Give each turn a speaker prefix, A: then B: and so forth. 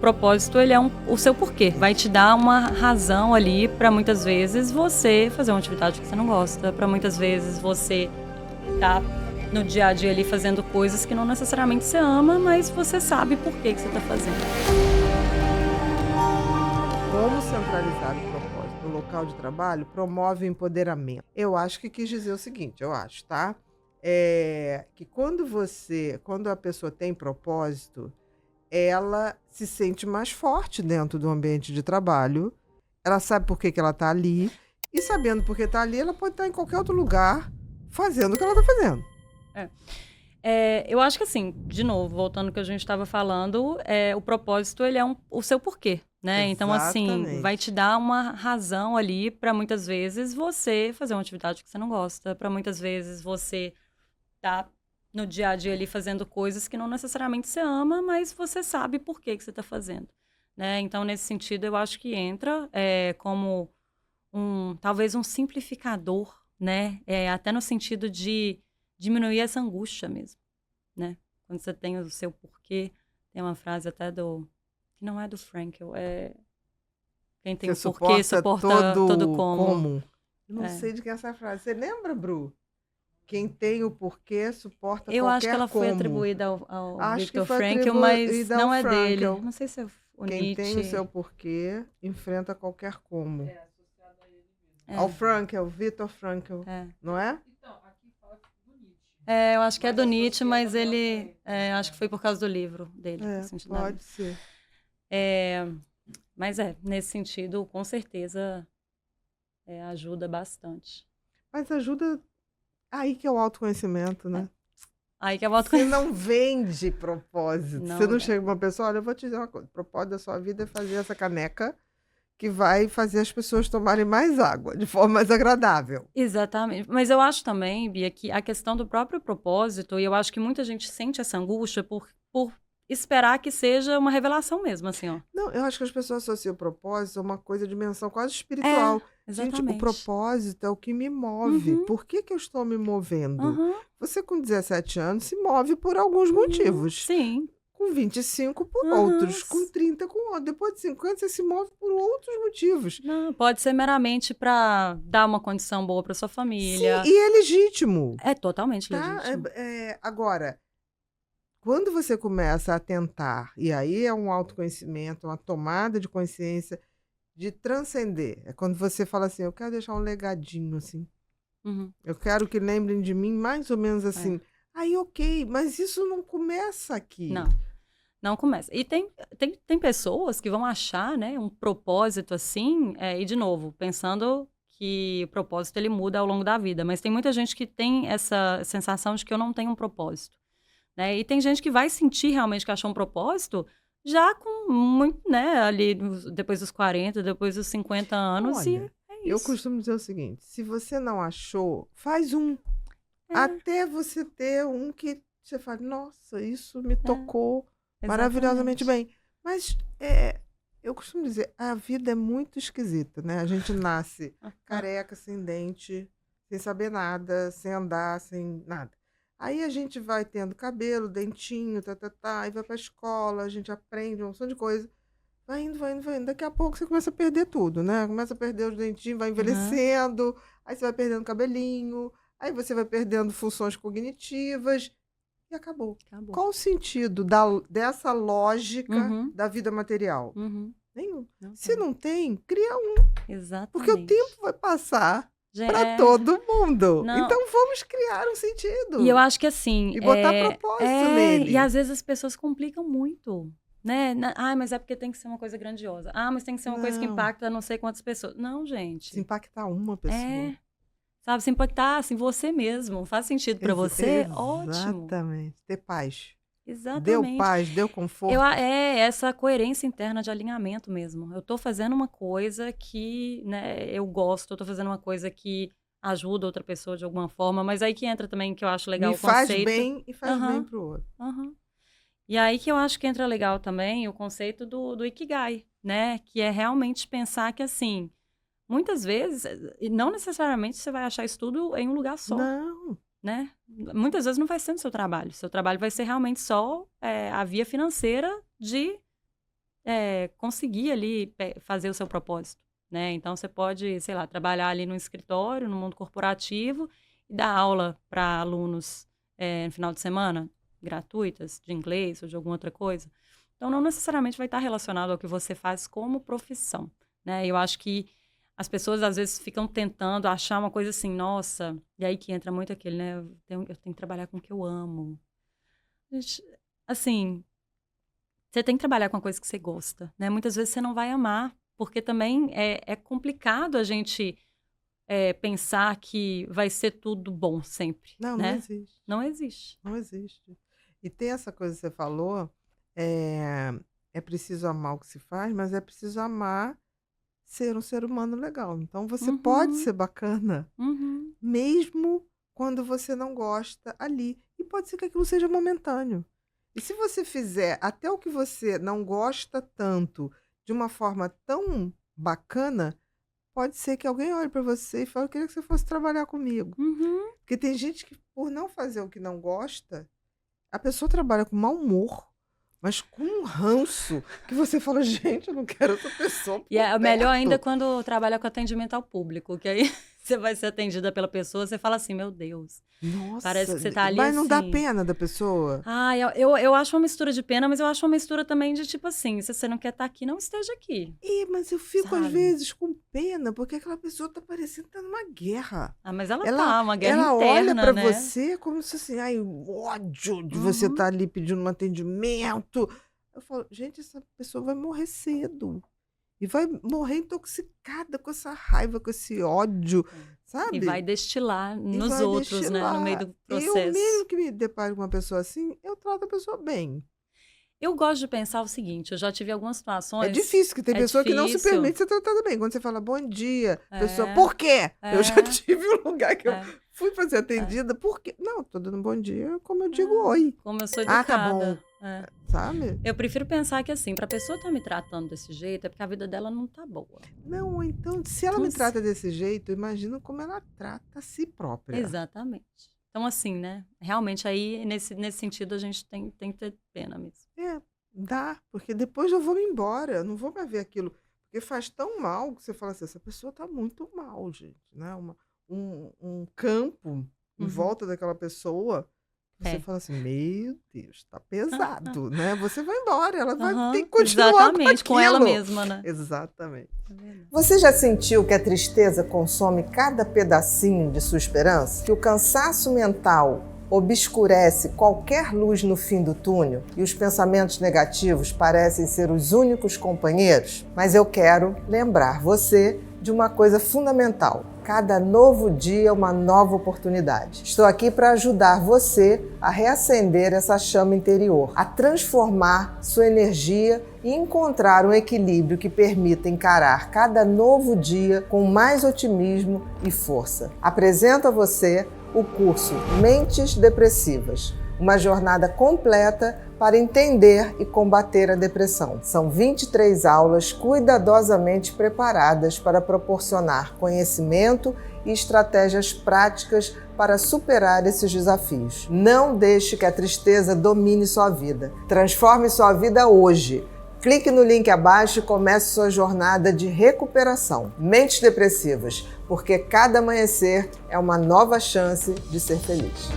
A: propósito, ele é o seu porquê. Vai te dar uma razão ali para muitas vezes você fazer uma atividade que você não gosta, para muitas vezes você tá no dia a dia ali fazendo coisas que não necessariamente você ama, mas você sabe por que você tá fazendo.
B: Como centralizar o propósito no local de trabalho promove o empoderamento. Eu acho que quis dizer o seguinte, eu acho, tá? Que quando a pessoa tem propósito, ela se sente mais forte dentro do ambiente de trabalho, ela sabe por que que ela tá ali, e sabendo por que tá ali, ela pode estar em qualquer outro lugar fazendo o que ela tá fazendo.
A: É. Eu acho que assim, de novo, voltando ao que a gente estava falando, o propósito ele é o seu porquê, né? Então, assim, vai te
B: Exatamente.
A: dar uma razão ali para muitas vezes você fazer uma atividade que você não gosta, para muitas vezes você tá no dia a dia ali fazendo coisas que não necessariamente você ama, mas você sabe por que você tá fazendo, né? Então, nesse sentido, eu acho que entra como talvez um simplificador, né? Até no sentido de diminuir essa angústia mesmo, né? Quando você tem o seu porquê, tem uma frase até que não é do Frankl, quem tem
B: Você
A: o porquê
B: suporta
A: suporta todo
B: todo
A: como.
B: como. Eu não
A: É.
B: sei de quem é essa frase. Você lembra, Bru? Quem tem o porquê suporta
A: Eu acho que
B: qualquer
A: ela foi
B: como.
A: atribuída ao
B: Acho que
A: Viktor
B: foi
A: Frankl, mas
B: atribuída ao
A: não é dele.
B: Frankel.
A: Não sei se é o
B: Quem tem o
A: Nietzsche.
B: seu porquê enfrenta qualquer como. Ao
A: É,
B: Frankel, Viktor Frankl,
A: é.
B: não é?
A: Eu acho que é do Nietzsche, mas ele. Acho que foi por causa do livro dele.
B: É,
A: Assim, da vida.
B: pode ser.
A: Mas nesse sentido, com certeza ajuda bastante.
B: Mas ajuda. Aí que é o autoconhecimento, né?
A: Aí que eu volto com.
B: Você não vende propósito. Você
A: Não
B: não
A: vem.
B: chega pra uma pessoa, olha, eu vou te dizer uma coisa. O propósito da sua vida é fazer essa caneca que vai fazer as pessoas tomarem mais água, de forma mais agradável.
A: Exatamente. Mas eu acho também, Bia, que a questão do próprio propósito, e eu acho que muita gente sente essa angústia por esperar que seja uma revelação mesmo, assim, ó.
B: Não, eu acho que as pessoas associam o propósito a uma coisa de dimensão quase
A: É,
B: espiritual. Gente, o
A: exatamente.
B: propósito é o que me move.
A: Uhum,
B: Por que que eu estou me movendo?
A: uhum,
B: Você com 17 anos se move por alguns
A: uhum.
B: motivos.
A: Sim.
B: Com 25 por
A: Uhum.
B: outros. Com 30 com outros. Depois de 50 você se move por outros motivos.
A: Não, pode ser meramente para dar uma condição boa para sua
B: Sim,
A: família.
B: e é legítimo,
A: É totalmente
B: tá?
A: legítimo.
B: Agora, quando você começa a tentar, e aí é um autoconhecimento, uma tomada de consciência de transcender. É quando você fala assim, eu quero deixar um legadinho, assim.
A: Uhum.
B: Eu quero que lembrem de mim mais ou menos
A: É.
B: assim. Aí, ok, mas isso não começa aqui.
A: Não, não começa. E tem pessoas que vão achar, né, um propósito assim, e de novo, pensando que o propósito ele muda ao longo da vida, mas tem muita gente que tem essa sensação de que eu não tenho um propósito, né? E tem gente que vai sentir realmente que achou um propósito já com muito, né, ali depois dos 40, depois dos 50 anos, e
B: Olha,
A: é
B: eu
A: isso.
B: costumo dizer o seguinte: se você não achou, faz um.
A: É,
B: Até você ter um que você fala, nossa, isso me
A: é,
B: tocou maravilhosamente
A: exatamente.
B: bem. Mas eu costumo dizer, a vida é muito esquisita, né? A gente nasce careca, sem dente, sem saber nada, sem andar, sem nada. Aí a gente vai tendo cabelo, dentinho, tá, aí vai pra escola, a gente aprende uma opção de coisa. Vai indo, vai indo, vai indo. Daqui a pouco você começa a perder tudo, né? Começa a perder os dentinhos, vai
A: Aham.
B: envelhecendo, aí você vai perdendo cabelinho, aí você vai perdendo funções cognitivas e acabou.
A: Acabou.
B: Qual o sentido dessa lógica
A: Uhum,
B: da vida material?
A: uhum.
B: Nenhum.
A: Não
B: Se
A: tem.
B: não tem, cria um, porque o
A: Exatamente.
B: tempo vai passar para
A: É,
B: todo mundo.
A: não.
B: Então vamos criar um
A: E eu
B: sentido
A: acho que assim,
B: e botar propósito
A: e
B: nele.
A: às vezes as pessoas complicam muito, né? Mas é porque tem que ser uma coisa grandiosa. Mas tem que ser uma coisa que
B: Não,
A: impacta não sei quantas pessoas. Não,
B: se
A: gente.
B: impactar uma pessoa.
A: É, sabe, se impactar assim, você mesmo. Faz sentido pra você? Ótimo.
B: Exatamente. Ter paz. Deu
A: Exatamente.
B: paz, deu conforto.
A: Essa coerência interna de alinhamento mesmo. Eu tô fazendo uma coisa que, né, eu gosto, eu tô fazendo uma coisa que ajuda outra pessoa de alguma forma, mas aí que entra também que eu acho legal
B: Me
A: o
B: faz
A: conceito.
B: bem e faz bem
A: Aham,
B: pro outro.
A: aham. E aí que eu acho que entra legal também o conceito do Ikigai, né? Que é realmente pensar que, assim, muitas vezes, e não necessariamente você vai achar isso tudo em um lugar só,
B: Não,
A: né? Muitas vezes não vai ser no seu trabalho. Seu trabalho vai ser realmente só a via financeira de conseguir ali fazer o seu propósito, né? Então você pode, sei lá, trabalhar ali no escritório, no mundo corporativo e dar aula para alunos no final de semana, gratuitas, de inglês ou de alguma outra coisa. Então não necessariamente vai estar relacionado ao que você faz como profissão, né? Eu acho que as pessoas às vezes ficam tentando achar uma coisa assim, nossa, e aí que entra muito aquele, né? Eu tenho que trabalhar com o que eu amo. Gente, assim, você tem que trabalhar com a coisa que você gosta, né? Muitas vezes você não vai amar, porque também é complicado a gente pensar que vai ser tudo bom sempre,
B: Não, não
A: né?
B: existe.
A: Não existe.
B: Não existe. E tem essa coisa que você falou, é, é preciso amar o que se faz, mas é preciso amar ser um ser humano legal. Então você pode
A: Uhum,
B: ser bacana,
A: uhum,
B: mesmo quando você não gosta ali. E pode ser que aquilo seja momentâneo. E se você fizer até o que você não gosta tanto de uma forma tão bacana, pode ser que alguém olhe para você e fale: eu queria que você fosse trabalhar comigo.
A: uhum.
B: Porque tem gente que, por não fazer o que não gosta, a pessoa trabalha com mau humor, mas com um ranço que você fala: gente, eu não quero essa pessoa
A: E
B: por
A: é melhor ainda
B: perto.
A: quando trabalha com atendimento ao público, que aí você vai ser atendida pela pessoa, você fala assim, meu Deus, parece
B: Nossa,
A: que você tá ali
B: mas não dá
A: assim.
B: pena da pessoa?
A: Ah, eu acho uma mistura de pena, mas eu acho uma mistura também de tipo assim, se você não quer estar aqui, não esteja aqui,
B: Mas eu fico às
A: sabe?
B: vezes com pena, porque aquela pessoa tá parecendo que tá numa guerra.
A: Ah, mas ela
B: Ela
A: tá, uma guerra
B: ela olha
A: interna,
B: para
A: né?
B: você como se assim: "Ai, ódio de você
A: Uhum.
B: estar ali pedindo um atendimento". Eu falo: "Gente, essa pessoa vai morrer cedo e vai morrer intoxicada com essa raiva, com esse ódio",
A: É. E vai
B: sabe?
A: destilar
B: E
A: nos
B: vai
A: outros, né, no meio
B: destilar.
A: do
B: Eu mesmo
A: processo.
B: que me deparo com uma pessoa assim, eu trato a pessoa bem.
A: Eu gosto de pensar o seguinte, eu já tive algumas
B: É
A: situações,
B: difícil, que tem
A: é
B: pessoa que não se
A: difícil.
B: permite ser tratada bem. Quando você fala bom dia, a pessoa,
A: É,
B: por quê? Eu já
A: é,
B: tive um lugar que eu
A: é,
B: fui para ser
A: é,
B: atendida, por quê? Não, tô dando bom dia como eu digo
A: é.
B: oi.
A: Como eu sou
B: Ah, tá bom,
A: educada. É.
B: sabe?
A: Eu prefiro pensar que assim, pra pessoa estar me tratando desse jeito, é porque a vida dela não tá boa.
B: Não, então, se ela
A: Então,
B: me trata desse jeito, imagina como ela trata a si própria.
A: exatamente. Então, assim, né? Realmente aí, nesse sentido, a gente tem que ter pena mesmo.
B: É, dá, porque depois eu vou me embora, eu não vou mais ver aquilo. Porque faz tão mal que você fala assim, essa pessoa tá muito mal, gente, né? Um campo em
A: Uhum.
B: volta daquela pessoa, você
A: É.
B: fala assim, meu Deus, tá pesado, né? Você vai embora, ela vai ter
A: Aham,
B: que continuar com
A: exatamente, com ela
B: aquilo.
A: mesma, né?
B: Exatamente.
A: É verdade.
B: Você já sentiu que a tristeza consome cada pedacinho de sua esperança? Que o cansaço mental obscurece qualquer luz no fim do túnel e os pensamentos negativos parecem ser os únicos companheiros? Mas eu quero lembrar você de uma coisa fundamental. Cada novo dia é uma nova oportunidade. Estou aqui para ajudar você a reacender essa chama interior, a transformar sua energia e encontrar um equilíbrio que permita encarar cada novo dia com mais otimismo e força. Apresento a você o curso Mentes Depressivas, uma jornada completa para entender e combater a depressão. São 23 aulas cuidadosamente preparadas para proporcionar conhecimento e estratégias práticas para superar esses desafios. Não deixe que a tristeza domine sua vida. Transforme sua vida hoje. Clique no link abaixo e comece sua jornada de recuperação. Mentes Depressivas, porque cada amanhecer é uma nova chance de ser feliz.